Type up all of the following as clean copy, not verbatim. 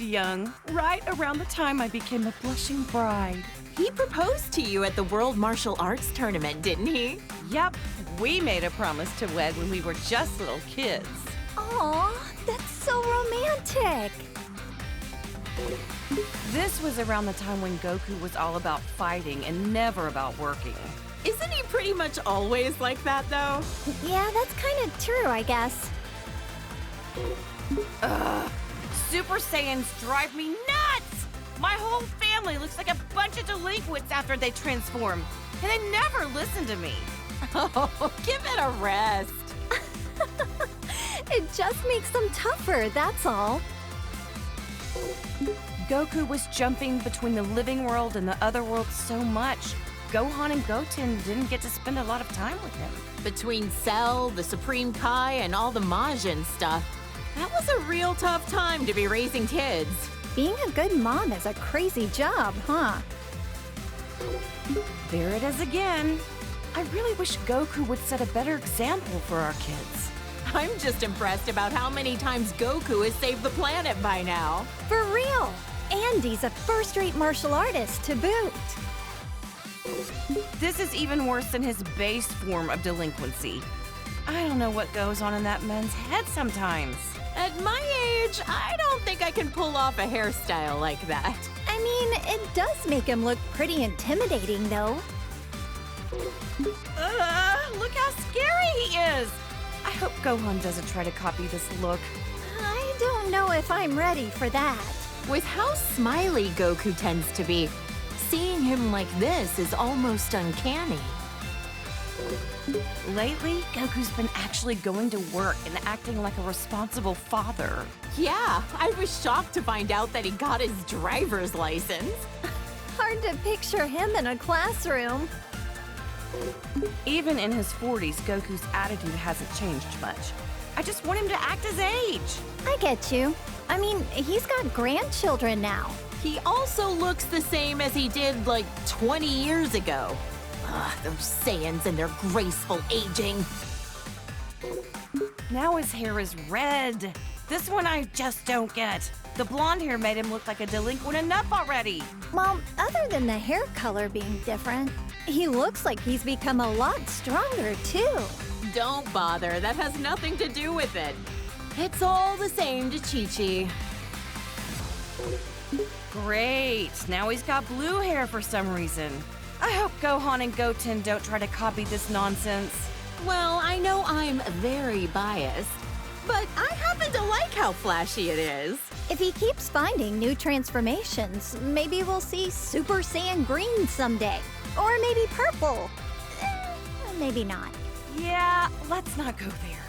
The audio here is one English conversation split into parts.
young, right around the time I became a blushing bride. He proposed to you at the World Martial Arts Tournament, didn't he? Yep, we made a promise to wed when we were just little kids. Aw, that's so romantic. This was around the time when Goku was all about fighting and never about working. Isn't he pretty much always like that, though? Yeah, that's kind of true, I guess. Super Saiyans drive me nuts! My whole family looks like a bunch of delinquents after they transform, and they never listen to me. Oh, give it a rest. It just makes them tougher, that's all. Goku was jumping between the living world and the other world so much. Gohan and Goten didn't get to spend a lot of time with him. Between Cell, the Supreme Kai, and all the Majin stuff, that was a real tough time to be raising kids. Being a good mom is a crazy job, huh? There it is again. I really wish Goku would set a better example for our kids. I'm just impressed about how many times Goku has saved the planet by now. For real! And he's a first-rate martial artist to boot. This is even worse than his base form of delinquency. I don't know what goes on in that man's head sometimes. At my age, I don't think I can pull off a hairstyle like that. I mean, it does make him look pretty intimidating, though. Look how scary he is! I hope Gohan doesn't try to copy this look. I don't know if I'm ready for that. With how smiley Goku tends to be, seeing him like this is almost uncanny. Lately, Goku's been actually going to work and acting like a responsible father. Yeah, I was shocked to find out that he got his driver's license. Hard to picture him in a classroom. Even in his 40s, Goku's attitude hasn't changed much. I just want him to act his age. I get you. I mean, he's got grandchildren now. He also looks the same as he did like 20 years ago. Ugh, those Saiyans and their graceful aging. Now his hair is red. This one I just don't get. The blonde hair made him look like a delinquent enough already. Well, other than the hair color being different, he looks like he's become a lot stronger, too. Don't bother, that has nothing to do with it. It's all the same to Chi-Chi. Great, now he's got blue hair for some reason. I hope Gohan and Goten don't try to copy this nonsense. Well, I know I'm very biased, but I happen to like how flashy it is. If he keeps finding new transformations, maybe we'll see Super Saiyan Green someday. Or maybe purple. Maybe not. Yeah, let's not go there.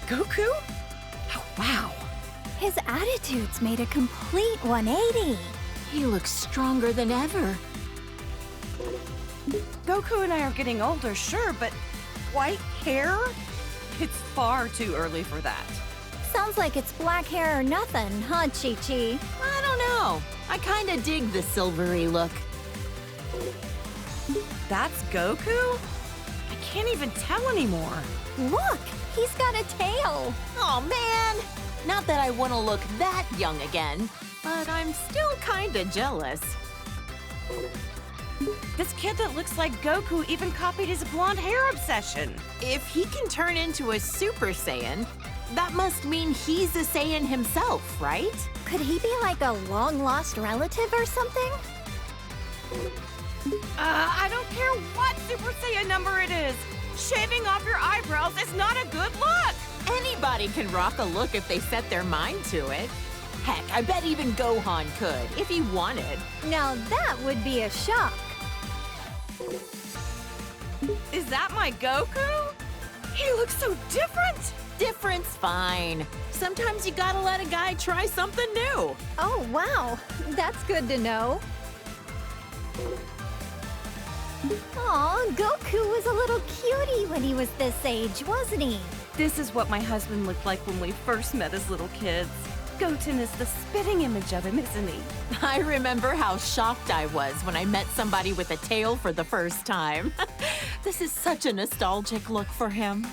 Goku? Oh, wow. His attitude's made a complete 180. He looks stronger than ever. Goku and I are getting older, sure, but white hair? It's far too early for that. Sounds like it's black hair or nothing, huh, Chi-Chi? I don't know. I kinda dig the silvery look. That's Goku? I can't even tell anymore. Look, he's got a tail. Oh man! Not that I want to look that young again, but I'm still kinda jealous. This kid that looks like Goku even copied his blonde hair obsession. If he can turn into a Super Saiyan, that must mean he's a Saiyan himself, right? Could he be like a long-lost relative or something? I don't care what Super Saiyan number it is. Shaving off your eyebrows is not a good look. Anybody can rock a look if they set their mind to it. Heck, I bet even Gohan could, if he wanted. Now that would be a shock. Is that my Goku? He looks so different. Different's fine. Sometimes you gotta let a guy try something new. Oh, wow. That's good to know. Aw, Goku was a little cutie when he was this age, wasn't he? This is what my husband looked like when we first met as little kids. Goten is the spitting image of him, isn't he? I remember how shocked I was when I met somebody with a tail for the first time. This is such a nostalgic look for him.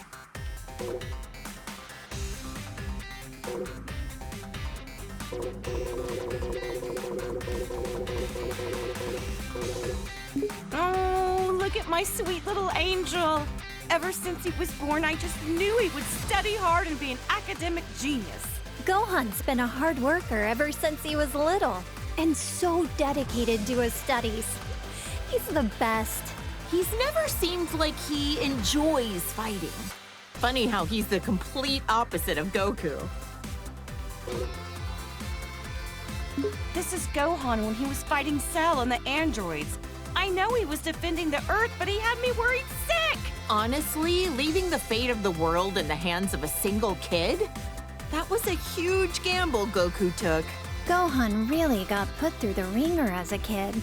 Oh, look at my sweet little angel. Ever since he was born, I just knew he would study hard and be an academic genius. Gohan's been a hard worker ever since he was little, and so dedicated to his studies. He's the best. He's never seemed like he enjoys fighting. Funny how he's the complete opposite of Goku. This is Gohan when he was fighting Cell and the androids. I know he was defending the Earth, but he had me worried sick! Honestly, leaving the fate of the world in the hands of a single kid? That was a huge gamble Goku took. Gohan really got put through the ringer as a kid.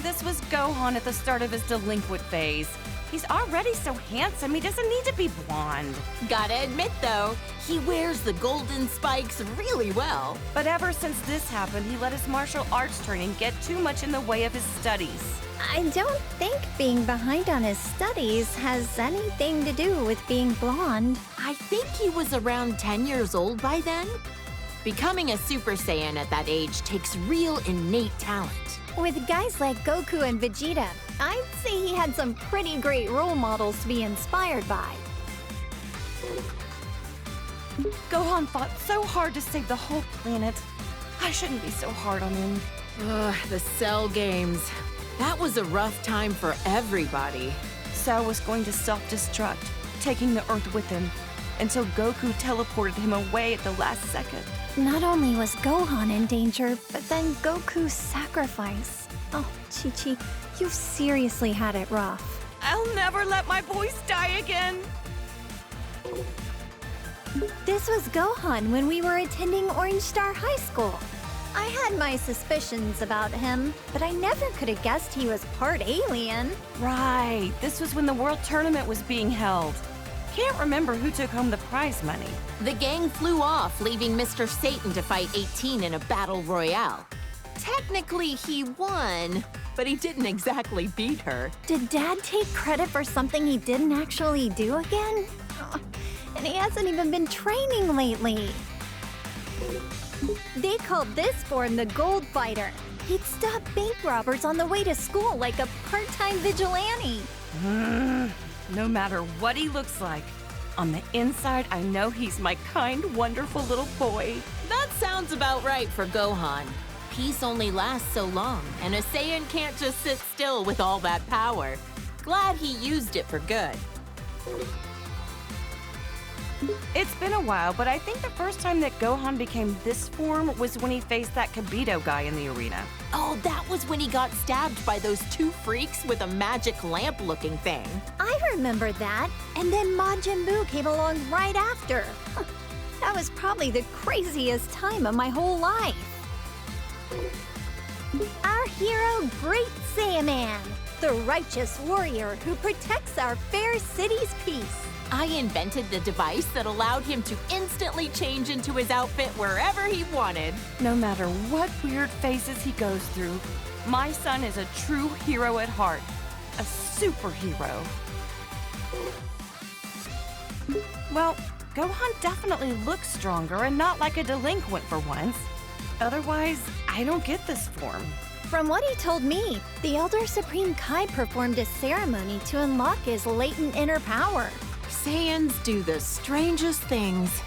This was Gohan at the start of his delinquent phase. He's already so handsome, he doesn't need to be blonde. Gotta admit though, he wears the golden spikes really well. But ever since this happened, he let his martial arts training get too much in the way of his studies. I don't think being behind on his studies has anything to do with being blonde. I think he was around 10 years old by then. Becoming a Super Saiyan at that age takes real innate talent. With guys like Goku and Vegeta, I'd say he had some pretty great role models to be inspired by. Gohan fought so hard to save the whole planet. I shouldn't be so hard on him. Ugh, the Cell games. That was a rough time for everybody. Cell was going to self-destruct, taking the Earth with him, until Goku teleported him away at the last second. Not only was Gohan in danger, but then Goku's sacrifice. Oh, Chi-Chi, you've seriously had it rough. I'll never let my boys die again. This was Gohan when we were attending Orange Star High School. I had my suspicions about him, but I never could have guessed he was part alien. Right, this was when the World Tournament was being held. Can't remember who took home the prize money. The gang flew off, leaving Mr. Satan to fight 18 in a battle royale. Technically, he won, but he didn't exactly beat her. Did Dad take credit for something he didn't actually do again? Oh, and he hasn't even been training lately. They called this form the Gold Fighter. He'd stop bank robbers on the way to school like a part-time vigilante. No matter what he looks like, on the inside, I know he's my kind, wonderful little boy. That sounds about right for Gohan. Peace only lasts so long, and a Saiyan can't just sit still with all that power. Glad he used it for good. It's been a while, but I think the first time that Gohan became this form was when he faced that Kibito guy in the arena. Oh, that was when he got stabbed by those two freaks with a magic lamp-looking thing. I remember that, and then Majin Buu came along right after. That was probably the craziest time of my whole life. Our hero, Great Saiyaman, the righteous warrior who protects our fair city's peace. I invented the device that allowed him to instantly change into his outfit wherever he wanted. No matter what weird phases he goes through, my son is a true hero at heart. A superhero. Well, Gohan definitely looks stronger and not like a delinquent for once. Otherwise, I don't get this form. From what he told me, the Elder Supreme Kai performed a ceremony to unlock his latent inner power. Saiyans do the strangest things.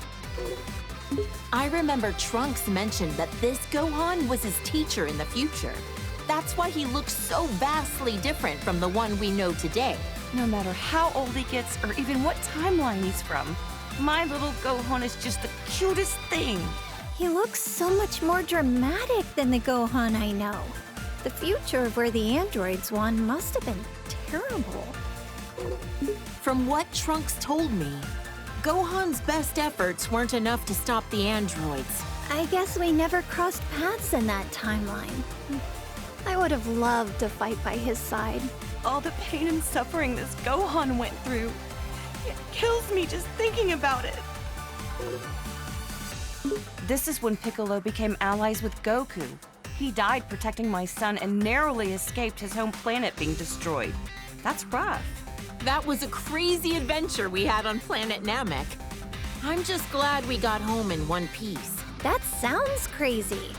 I remember Trunks mentioned that this Gohan was his teacher in the future. That's why he looks so vastly different from the one we know today. No matter how old he gets or even what timeline he's from, my little Gohan is just the cutest thing. He looks so much more dramatic than the Gohan I know. The future of where the androids won must have been terrible. From what Trunks told me, Gohan's best efforts weren't enough to stop the androids. I guess we never crossed paths in that timeline. I would have loved to fight by his side. All the pain and suffering this Gohan went through, it kills me just thinking about it. This is when Piccolo became allies with Goku. He died protecting my son and narrowly escaped his home planet being destroyed. That's rough. That was a crazy adventure we had on Planet Namek. I'm just glad we got home in one piece. That sounds crazy.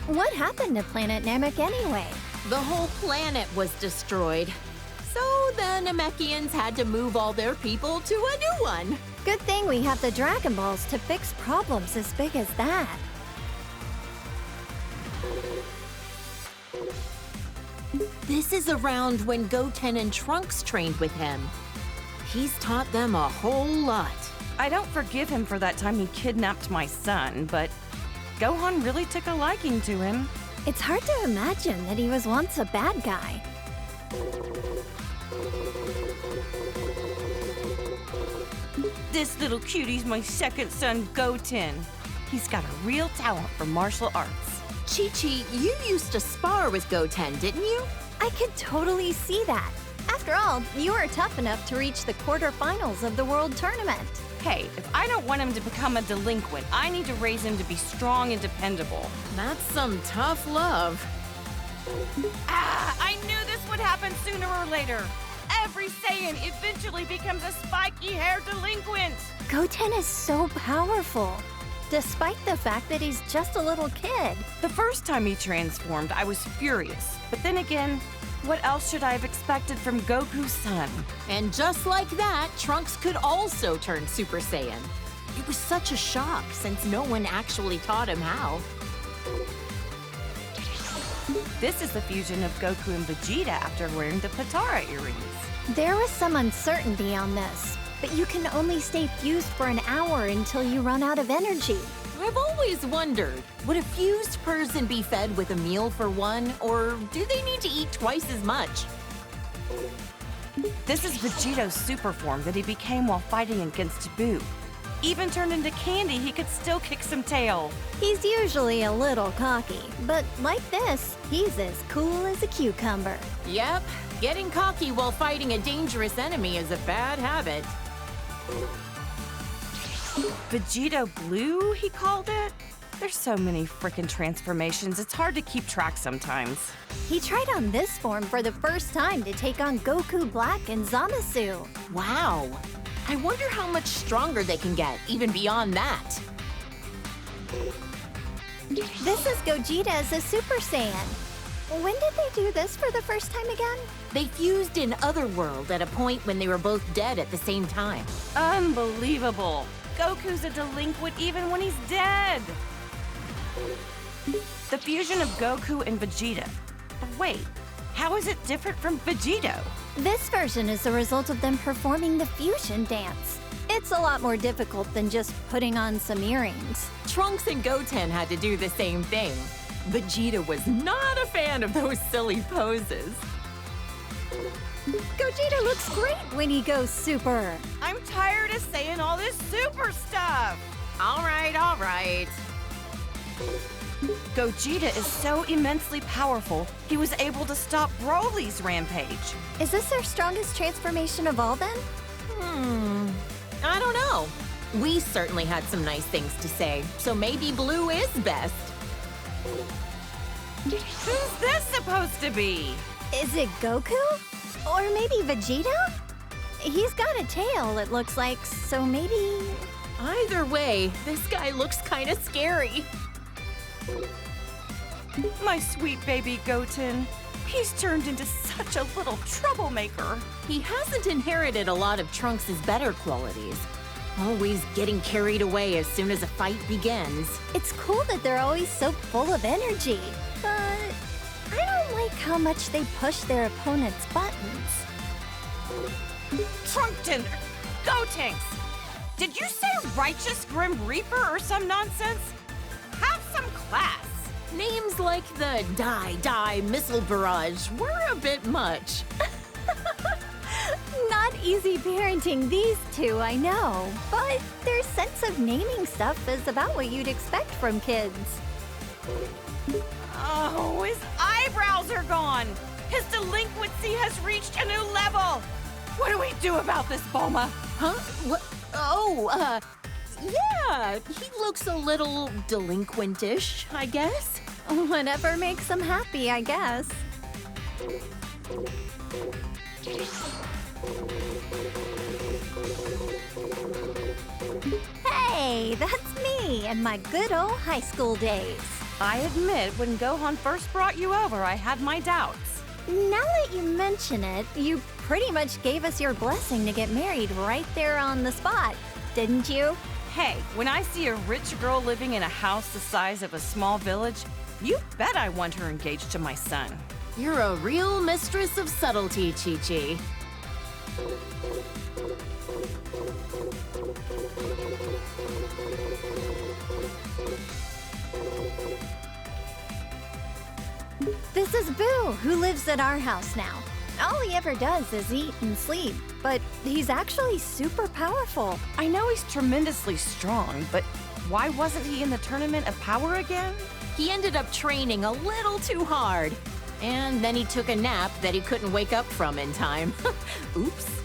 What happened to Planet Namek anyway? The whole planet was destroyed. So the Namekians had to move all their people to a new one. Good thing we have the Dragon Balls to fix problems as big as that. This is around when Goten and Trunks trained with him. He's taught them a whole lot. I don't forgive him for that time he kidnapped my son, but Gohan really took a liking to him. It's hard to imagine that he was once a bad guy. This little cutie's my second son, Goten. He's got a real talent for martial arts. Chi-Chi, you used to spar with Goten, didn't you? I could totally see that. After all, you are tough enough to reach the quarterfinals of the World Tournament. Hey, if I don't want him to become a delinquent, I need to raise him to be strong and dependable. That's some tough love. I knew this would happen sooner or later. Every Saiyan eventually becomes a spiky-haired delinquent. Goten is so powerful, despite the fact that he's just a little kid. The first time he transformed, I was furious. But then again, what else should I have expected from Goku's son? And just like that, Trunks could also turn Super Saiyan. It was such a shock since no one actually taught him how. This is the fusion of Goku and Vegeta after wearing the Potara earrings. There was some uncertainty on this, but you can only stay fused for an hour until you run out of energy. I've always wondered, would a fused person be fed with a meal for one, or do they need to eat twice as much? This is Vegeto's super form that he became while fighting against Boo. Even turned into candy, he could still kick some tail. He's usually a little cocky, but like this, he's as cool as a cucumber. Yep, getting cocky while fighting a dangerous enemy is a bad habit. Vegito Blue, he called it? There's so many frickin' transformations, it's hard to keep track sometimes. He tried on this form for the first time to take on Goku Black and Zamasu. Wow. I wonder how much stronger they can get, even beyond that. This is Gogeta as a Super Saiyan. When did they do this for the first time again? They fused in Otherworld at a point when they were both dead at the same time. Unbelievable. Goku's a delinquent even when he's dead. The fusion of Goku and Vegeta. But wait, how is it different from Vegito? This version is the result of them performing the fusion dance. It's a lot more difficult than just putting on some earrings. Trunks and Goten had to do the same thing. Vegeta was not a fan of those silly poses. Gogeta looks great when he goes super. I'm tired of saying all this super stuff. All right. Gogeta is so immensely powerful, he was able to stop Broly's rampage. Is this their strongest transformation of all then? I don't know. We certainly had some nice things to say, so maybe Blue is best. Who's this supposed to be? Is it Goku? Or maybe Vegeta? He's got a tail, it looks like, so maybe... Either way, this guy looks kind of scary. My sweet baby Goten. He's turned into such a little troublemaker. He hasn't inherited a lot of Trunks' better qualities. Always getting carried away as soon as a fight begins. It's cool that they're always so full of energy, but I don't like how much they push their opponent's buttons. Trunkton! Gotenks! Did you say Righteous Grim Reaper or some nonsense? Have some class! Names like the Die Missile Barrage were a bit much. Not easy parenting these two, I know, but their sense of naming stuff is about what you'd expect from kids. Oh, his eyebrows are gone! His delinquency has reached a new level! What do we do about this, Bulma? Huh? What? Oh, yeah, he looks a little delinquentish, I guess. Whatever makes them happy, I guess. Hey, that's me in my good old high school days. I admit, when Gohan first brought you over, I had my doubts. Now that you mention it, you pretty much gave us your blessing to get married right there on the spot, didn't you? Hey, when I see a rich girl living in a house the size of a small village, you bet I want her engaged to my son. You're a real mistress of subtlety, Chi-Chi. This is Boo, who lives at our house now. All he ever does is eat and sleep, but he's actually super powerful. I know he's tremendously strong, but why wasn't he in the Tournament of Power again? He ended up training a little too hard. And then he took a nap that he couldn't wake up from in time. Oops.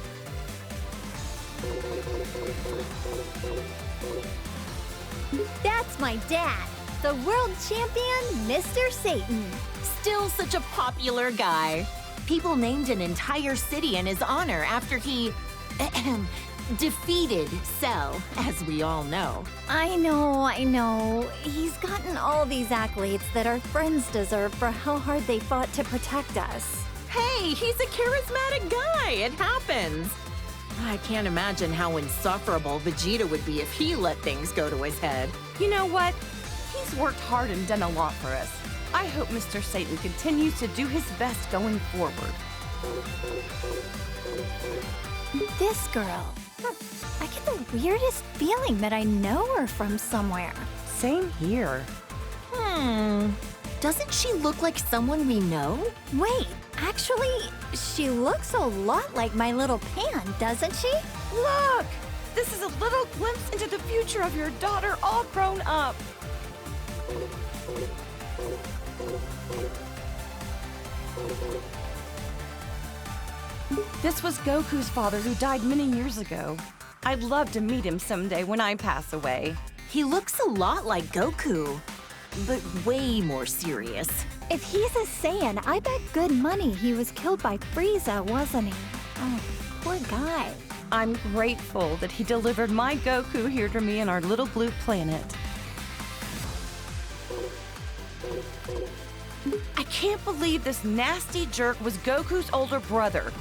That's my dad, the world champion, Mr. Satan. Still such a popular guy. People named an entire city in his honor after he defeated Cell, as we all know. I know. He's gotten all these accolades that our friends deserve for how hard they fought to protect us. Hey, he's a charismatic guy. It happens. I can't imagine how insufferable Vegeta would be if he let things go to his head. You know what? He's worked hard and done a lot for us. I hope Mr. Satan continues to do his best going forward. This girl. I get the weirdest feeling that I know her from somewhere. Same here. Doesn't she look like someone we know? Wait, actually, she looks a lot like my little Pan, doesn't she? Look! This is a little glimpse into the future of your daughter all grown up. This was Goku's father who died many years ago. I'd love to meet him someday when I pass away. He looks a lot like Goku, but way more serious. If he's a Saiyan, I bet good money he was killed by Frieza, wasn't he? Oh, poor guy. I'm grateful that he delivered my Goku here to me on our little blue planet. I can't believe this nasty jerk was Goku's older brother.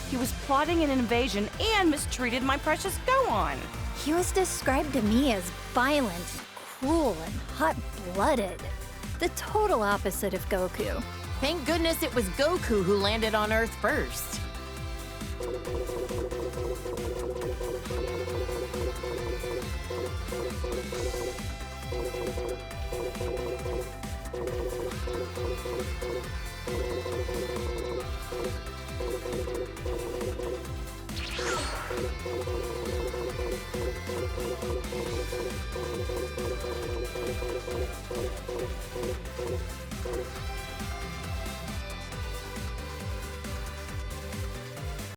He was plotting an invasion and mistreated my precious Gohan. He was described to me as violent, cruel, and hot-blooded. The total opposite of Goku. Thank goodness it was Goku who landed on Earth first.